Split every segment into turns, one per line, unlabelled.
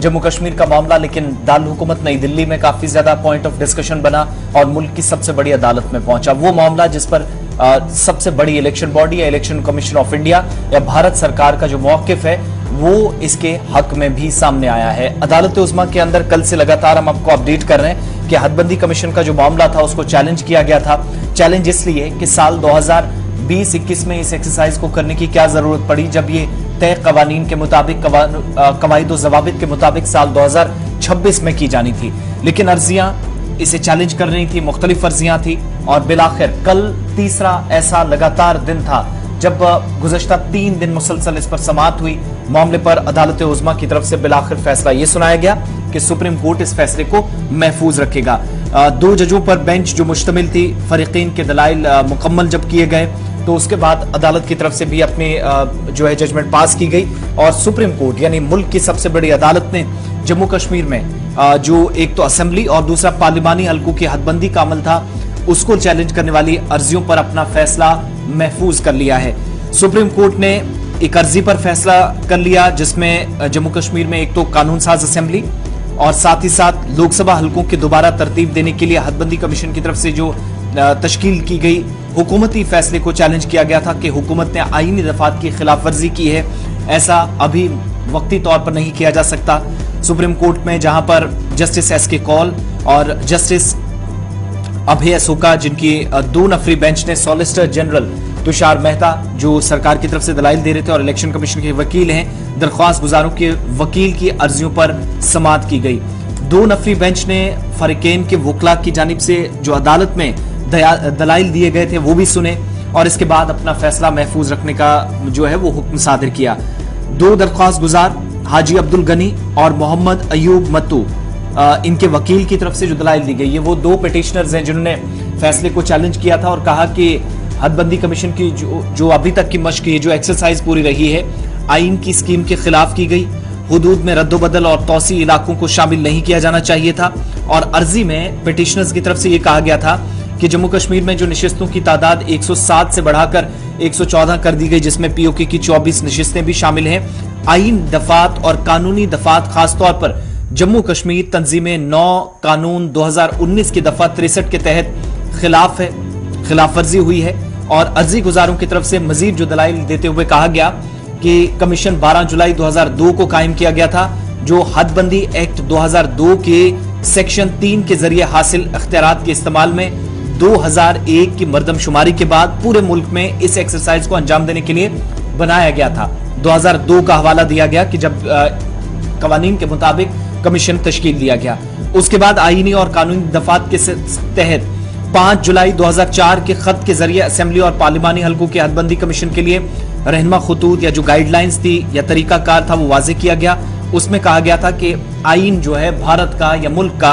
जम्मू कश्मीर का मामला लेकिन दारुल हुकूमत नई दिल्ली में काफी ज्यादा पॉइंट ऑफ डिस्कशन बना और मुल्क की सबसे बड़ी अदालत में पहुंचा। वो मामला जिस पर सबसे बड़ी इलेक्शन बॉडी या इलेक्शन कमीशन ऑफ इंडिया या भारत सरकार का जो मौकिफ है वो इसके हक में भी सामने आया है। अदालत उज़्मा के अंदर कल से लगातार हम आपको अपडेट कर रहे हैं कि हदबंदी कमीशन का जो मामला था उसको चैलेंज किया गया था। चैलेंज इसलिए कि साल 2020-21 में इस एक्सरसाइज को करने की क्या जरूरत पड़ी जब ये तय कवानीन के मुताबिक कवायद ज़वाबित के मुताबिक साल 2026 में की जानी थी, लेकिन अर्जियां इसे चैलेंज कर रही थी, मुख्तलिफ अर्जियां थी और बिलाखिर कल तीसरा ऐसा लगातार दिन था जब गुज़श्ता 3 दिन मुसलसल इस पर समाअत हुई। मामले पर अदालत उज़्मा की तरफ से बिलाखिर फैसला ये सुनाया गया कि सुप्रीम कोर्ट इस फैसले को महफूज रखेगा। 2 जजों पर बेंच जो मुश्तमिल थी, फरीकीन के दलाइल मुकम्मल जब किए गए तो उसके बाद अदालत की तरफ से भी अपनी जो है जजमेंट पास की गई और सुप्रीम कोर्ट यानी मुल्क की सबसे बड़ी अदालत ने जम्मू कश्मीर में जो एक तो असेंबली और दूसरा पार्लिमानी हलकों की हदबंदी का अमल था उसको चैलेंज करने वाली अर्जियों पर अपना फैसला महफूज कर लिया है। सुप्रीम कोर्ट ने एक अर्जी पर फैसला कर लिया जिसमें जम्मू कश्मीर में एक तो कानून साज असेंबली और साथ ही साथ लोकसभा हलकों की दोबारा तरतीब देने के लिए हदबंदी कमीशन की तरफ से जो तश्कील की गई हुकूमती फैसले को चैलेंज किया गया था कि हुकूमत ने आईनी दफात की खिलाफ वर्जी की है। ऐसा अभी वक्ती तौर पर नहीं किया जा सकता। सुप्रीम कोर्ट में जहां पर जस्टिस एस के कौल और जस्टिस अभय अशोका जिनकी 2 नफरी बेंच ने सॉलिसिटर जनरल तुषार मेहता जो सरकार की तरफ से दलाइल दे रहे थे और इलेक्शन कमीशन के वकील हैं, दरख्वास्त गुजारों के वकील की अर्जियों पर समाअत की गई। 2 नफरी बेंच ने फरीकीन के वकला की जानिब से जो अदालत में दलाइल दिए गए थे वो भी सुने और इसके बाद अपना फैसला महफूज रखने का जो है वो हुक्म सादिर किया। 2 दरख्वास्त गुजार हाजी अब्दुल गनी और मोहम्मद अयूब मत्तू इनके वकील की तरफ से जो दलाइल दी गई, ये वो 2 पिटिशनर्स हैं जिन्होंने फैसले को चैलेंज किया था और कहा कि हदबंदी कमीशन की जो अभी तक की मश्क है, जो एक्सरसाइज पूरी रही है, आइन की स्कीम के खिलाफ की गई, हुदूद में रद्दोबदल और तौसी इलाकों को शामिल नहीं किया जाना चाहिए था। और अर्जी में पिटिशनर्स की तरफ से ये कहा गया था कि जम्मू कश्मीर में जो नशिस्तों की तादाद 107 से बढ़ाकर 114 कर दी गई जिसमें पीओके की 24 नशिस्तें भी शामिल हैं। आइन दफात और कानूनी दफात खासतौर पर जम्मू कश्मीर तंजीमें 9 कानून 2019 की दफा 63 के तहत खिलाफ वर्जी हुई है। और अर्जी गुजारों की तरफ से मजीद जो दलाइल देते हुए कहा गया कि कमीशन 12 जुलाई 2002 को कायम किया गया था जो हदबंदी एक्ट 2002 के सेक्शन 3 के जरिए हासिल इख्तियारात के इस्तेमाल में 2001 की मर्दमशुमारी के बाद पूरे मुल्क में इस एक्सरसाइज को अंजाम देने के लिए बनाया गया था। 2002 का हवाला दिया गया कि जब कवानीन के मुताबिक कमीशन तश्कील दिया गया। उसके बाद आईनी और कानूनी दफात के तहत 5 जुलाई 2004 के खत के जरिए असेंबली और पार्लिमानी हलकों की हदबंदी कमीशन के लिए रहनुमा खतूत या जो गाइडलाइंस थी या तरीकाकार था वो वाजे किया गया। उसमें कहा गया था कि आइन जो है भारत का या मुल्क का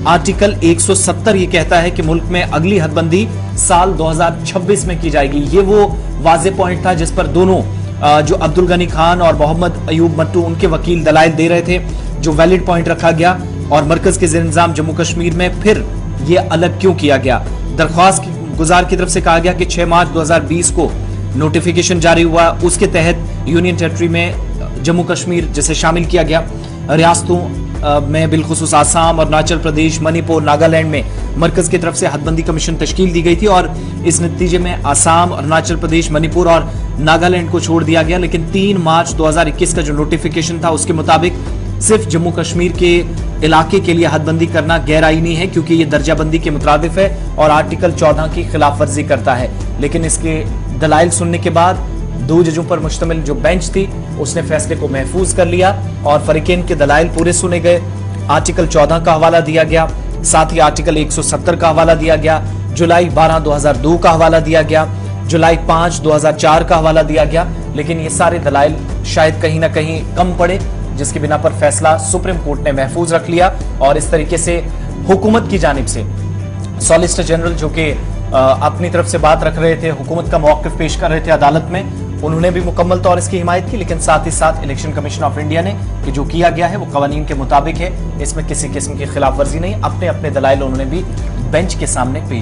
आर्टिकल 170 ये कहता है कि मुल्क में अगली हदबंदी साल 2026 में की जाएगी। ये वो वाजे पॉइंट था जिस पर दोनों जो अब्दुल गनी खान और मोहम्मद अयूब मट्टू उनके वकील दलाइल दे रहे थे, जो वैलिड पॉइंट रखा गया। और मरकज के ज़ेर इंतज़ाम जम्मू कश्मीर में फिर ये अलग क्यों किया गया। दरख्वास्त गुजार की तरफ से कहा गया कि 6 मार्च 2020 को नोटिफिकेशन जारी हुआ, उसके तहत यूनियन टेरिटरी में जम्मू कश्मीर जिसे शामिल किया गया, रियासतों में बिलखुसूस आसाम, अरुणाचल प्रदेश, मणिपुर, नागालैंड में मरकज की तरफ से हदबंदी कमीशन तश्कील दी गई थी और इस नतीजे में आसाम, अरुणाचल प्रदेश, मणिपुर और नागालैंड को छोड़ दिया गया। लेकिन 3 मार्च 2021 का जो नोटिफिकेशन था उसके मुताबिक सिर्फ जम्मू कश्मीर के इलाके के लिए हदबंदी करना गैर आईनी है क्योंकि ये दर्जाबंदी के मुताबिक है और आर्टिकल 14 की खिलाफ वर्जी करता है। लेकिन इसके दलाइल सुनने के बाद 2 जजों पर मुश्तमिल जो बेंच थी उसने फैसले को महफूज कर लिया और फरीकीन के दलाइल पूरे सुने गए। आर्टिकल 14 का हवाला दिया गया, साथ ही आर्टिकल 170 का हवाला दिया गया, जुलाई 12 2002 का हवाला दिया गया, जुलाई 5 2004 का हवाला दिया गया। लेकिन ये सारे दलाइल शायद कहीं ना कहीं कम पड़े जिसकी बिना पर फैसला सुप्रीम कोर्ट ने महफूज रख लिया और इस तरीके से हुकूमत की जानिब से सॉलिसिटर जनरल जो कि अपनी तरफ से बात रख रहे थे, हुकूमत का मौक़िफ़ पेश कर रहे थे अदालत में, उन्होंने भी मुकम्मल तौर इसकी हिमायत की। लेकिन साथ ही साथ इलेक्शन कमीशन ऑफ इंडिया ने कि जो किया गया है वो कवानीन के मुताबिक है, इसमें किसी किस्म की खिलाफ वर्जी नहीं, अपने अपने दलाइल उन्होंने भी बेंच के सामने पेश